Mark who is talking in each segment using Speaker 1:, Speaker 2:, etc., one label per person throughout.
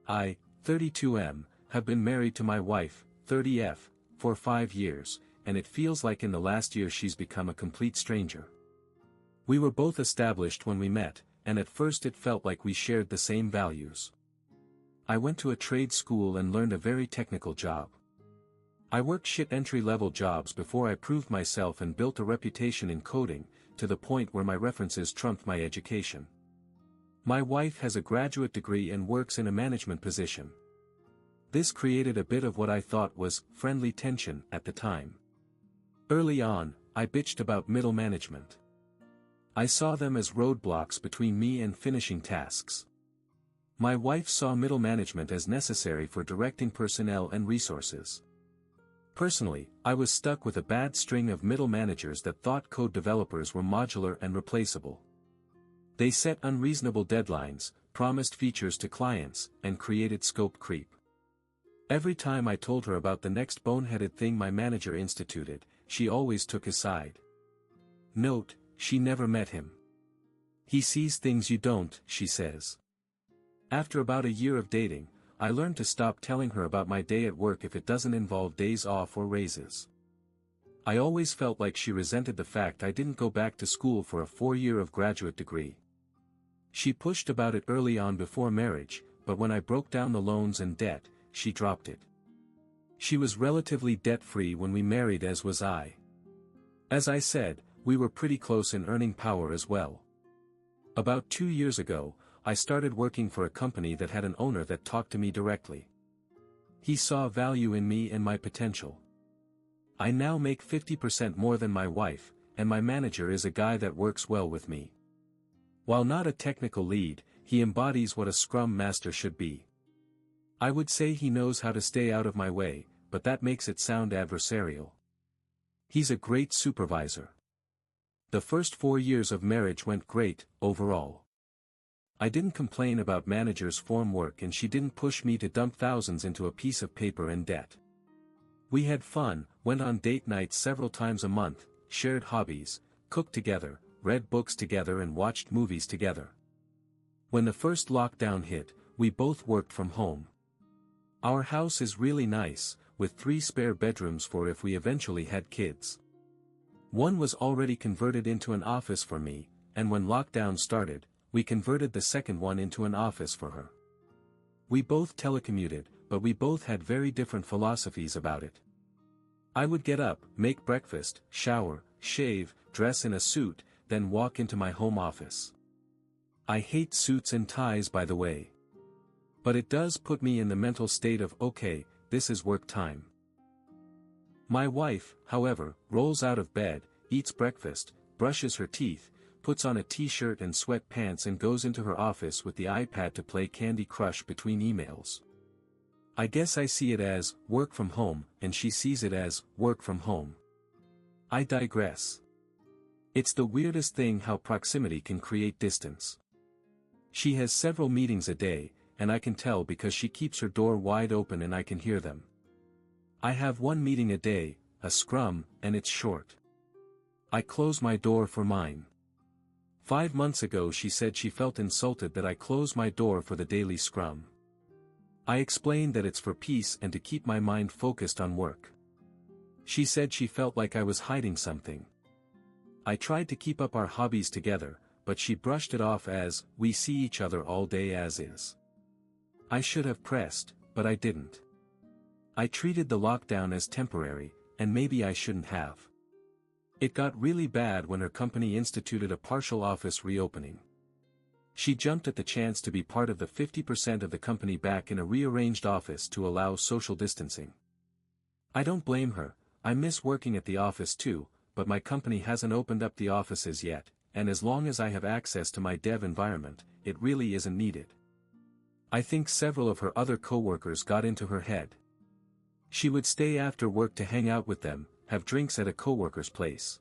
Speaker 1: I, 32M, have been married to my wife, 30F, for 5 years, and it feels like in the last year she's become a complete stranger. We were both established when we met, and at first it felt like we shared the same values. I went to a trade school and learned a very technical job. I worked shit entry-level jobs before I proved myself and built a reputation in coding, to the point where my references trumped my education. My wife has a graduate degree and works in a management position. This created a bit of what I thought was friendly tension at the time. Early on, I bitched about middle management. I saw them as roadblocks between me and finishing tasks. My wife saw middle management as necessary for directing personnel and resources. Personally, I was stuck with a bad string of middle managers that thought code developers were modular and replaceable. They set unreasonable deadlines, promised features to clients, and created scope creep. Every time I told her about the next boneheaded thing my manager instituted, she always took his side. Note, she never met him. He sees things you don't, she says. After about a year of dating, I learned to stop telling her about my day at work if it doesn't involve days off or raises. I always felt like she resented the fact I didn't go back to school for a 4-year of graduate degree. She pushed about it early on before marriage, but when I broke down the loans and debt, she dropped it. She was relatively debt-free when we married, as was I. As I said, we were pretty close in earning power as well. About 2 years ago, I started working for a company that had an owner that talked to me directly. He saw value in me and my potential. I now make 50% more than my wife, and my manager is a guy that works well with me. While not a technical lead, he embodies what a Scrum Master should be. I would say he knows how to stay out of my way, but that makes it sound adversarial. He's a great supervisor. The first 4 years of marriage went great, overall. I didn't complain about manager's form work and she didn't push me to dump thousands into a piece of paper and debt. We had fun, went on date nights several times a month, shared hobbies, cooked together, read books together and watched movies together. When the first lockdown hit, we both worked from home. Our house is really nice, with 3 spare bedrooms for if we eventually had kids. One was already converted into an office for me, and when lockdown started, we converted the second one into an office for her. We both telecommuted, but we both had very different philosophies about it. I would get up, make breakfast, shower, shave, dress in a suit, then walk into my home office. I hate suits and ties, by the way. But it does put me in the mental state of, okay, this is work time. My wife, however, rolls out of bed, eats breakfast, brushes her teeth, puts on a t-shirt and sweatpants and goes into her office with the iPad to play Candy Crush between emails. I guess I see it as work from home, and she sees it as work from home. I digress. It's the weirdest thing how proximity can create distance. She has several meetings a day, and I can tell because she keeps her door wide open and I can hear them. I have 1 meeting a day, a scrum, and it's short. I close my door for mine. 5 months ago she said she felt insulted that I close my door for the daily scrum. I explained that it's for peace and to keep my mind focused on work. She said she felt like I was hiding something. I tried to keep up our hobbies together, but she brushed it off as, we see each other all day as is. I should have pressed, but I didn't. I treated the lockdown as temporary, and maybe I shouldn't have. It got really bad when her company instituted a partial office reopening. She jumped at the chance to be part of the 50% of the company back in a rearranged office to allow social distancing. I don't blame her, I miss working at the office too, but my company hasn't opened up the offices yet, and as long as I have access to my dev environment, it really isn't needed. I think several of her other coworkers got into her head. She would stay after work to hang out with them, have drinks at a coworker's place.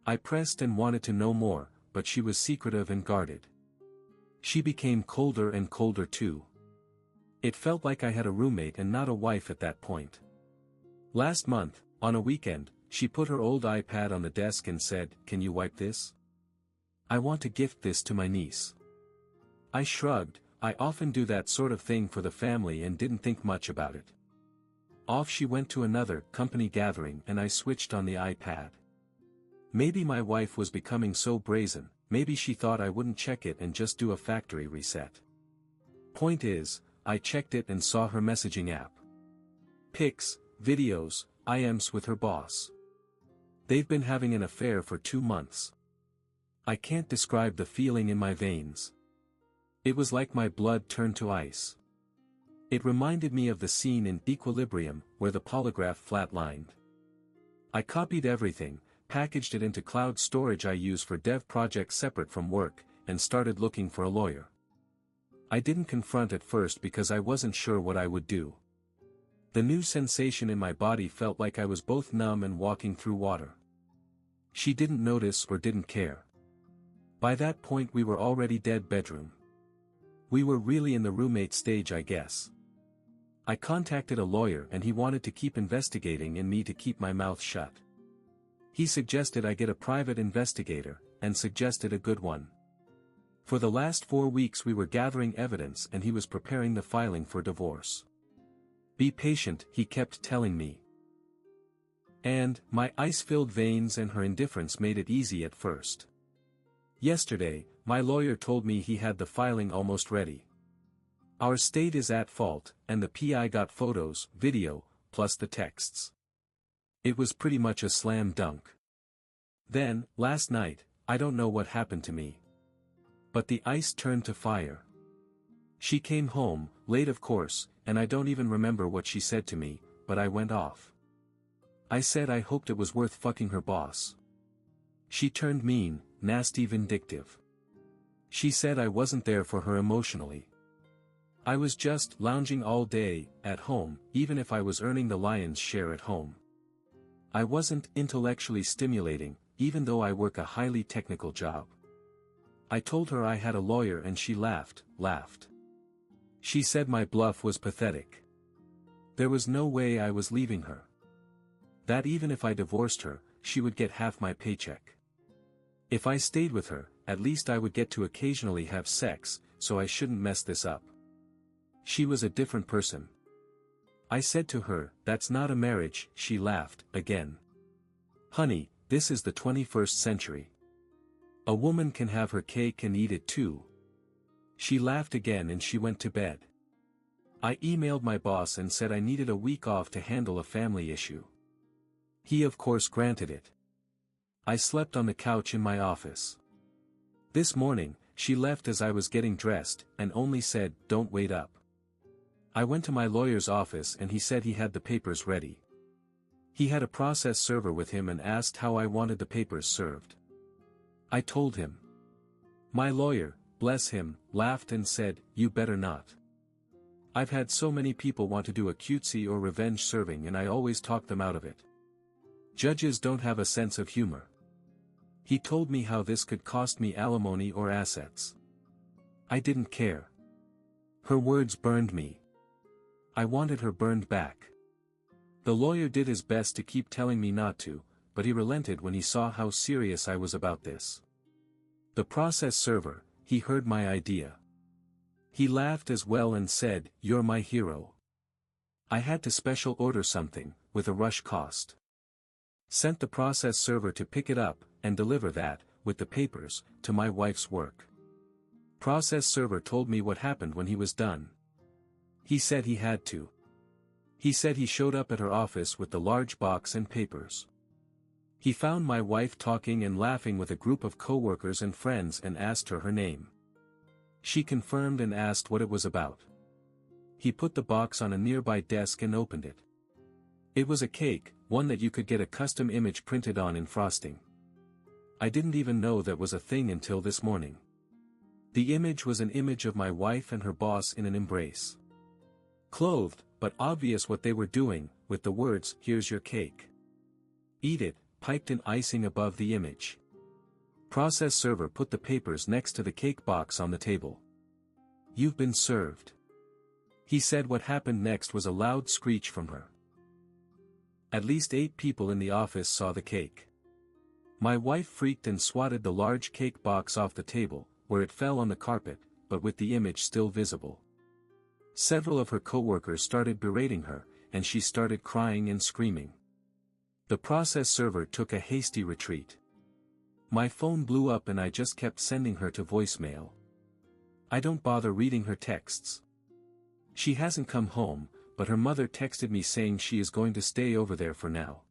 Speaker 1: I pressed and wanted to know more, but she was secretive and guarded. She became colder and colder too. It felt like I had a roommate and not a wife at that point. Last month, on a weekend, she put her old iPad on the desk and said, "Can you wipe this? I want to gift this to my niece." I shrugged, I often do that sort of thing for the family and didn't think much about it. Off she went to another company gathering and I switched on the iPad. Maybe my wife was becoming so brazen, maybe she thought I wouldn't check it and just do a factory reset. Point is, I checked it and saw her messaging app. Pics, videos, IMs with her boss. They've been having an affair for 2 months. I can't describe the feeling in my veins. It was like my blood turned to ice. It reminded me of the scene in Equilibrium where the polygraph flatlined. I copied everything, packaged it into cloud storage I use for dev projects separate from work, and started looking for a lawyer. I didn't confront at first because I wasn't sure what I would do. The new sensation in my body felt like I was both numb and walking through water. She didn't notice or didn't care. By that point we were already dead bedroom. We were really in the roommate stage, I guess. I contacted a lawyer and he wanted to keep investigating and me to keep my mouth shut. He suggested I get a private investigator, and suggested a good one. For the last 4 weeks we were gathering evidence and he was preparing the filing for divorce. Be patient, he kept telling me. And, my ice-filled veins and her indifference made it easy at first. Yesterday, my lawyer told me he had the filing almost ready. Our state is at fault, and the PI got photos, video, plus the texts. It was pretty much a slam dunk. Then, last night, I don't know what happened to me. But the ice turned to fire. She came home, late of course, and I don't even remember what she said to me, but I went off. I said I hoped it was worth fucking her boss. She turned mean, nasty, vindictive. She said I wasn't there for her emotionally. I was just lounging all day, at home, even if I was earning the lion's share at home. I wasn't intellectually stimulating, even though I work a highly technical job. I told her I had a lawyer and she laughed. She said my bluff was pathetic. There was no way I was leaving her. That even if I divorced her, she would get half my paycheck. If I stayed with her, at least I would get to occasionally have sex, so I shouldn't mess this up. She was a different person. I said to her, "That's not a marriage," she laughed, again. "Honey, this is the 21st century. A woman can have her cake and eat it too." She laughed again and she went to bed. I emailed my boss and said I needed a week off to handle a family issue. He of course granted it. I slept on the couch in my office. This morning, she left as I was getting dressed, and only said, "Don't wait up." I went to my lawyer's office and he said he had the papers ready. He had a process server with him and asked how I wanted the papers served. I told him. My lawyer, bless him, laughed and said, "You better not. I've had so many people want to do a cutesy or revenge serving and I always talk them out of it. Judges don't have a sense of humor." He told me how this could cost me alimony or assets. I didn't care. Her words burned me. I wanted her burned back. The lawyer did his best to keep telling me not to, but he relented when he saw how serious I was about this. The process server, he heard my idea. He laughed as well and said, "You're my hero." I had to special order something, with a rush cost. Sent the process server to pick it up, and deliver that, with the papers, to my wife's work. Process server told me what happened when he was done. He said he had to. He said he showed up at her office with the large box and papers. He found my wife talking and laughing with a group of coworkers and friends and asked her name. She confirmed and asked what it was about. He put the box on a nearby desk and opened it. It was a cake, one that you could get a custom image printed on in frosting. I didn't even know that was a thing until this morning. The image was an image of my wife and her boss in an embrace. Clothed, but obvious what they were doing, with the words, "Here's your cake. Eat it," piped in icing above the image. Process server put the papers next to the cake box on the table. "You've been served." He said what happened next was a loud screech from her. At least 8 people in the office saw the cake. My wife freaked and swatted the large cake box off the table, where it fell on the carpet, but with the image still visible. Several of her coworkers started berating her, and she started crying and screaming. The process server took a hasty retreat. My phone blew up and I just kept sending her to voicemail. I don't bother reading her texts. She hasn't come home, but her mother texted me saying she is going to stay over there for now.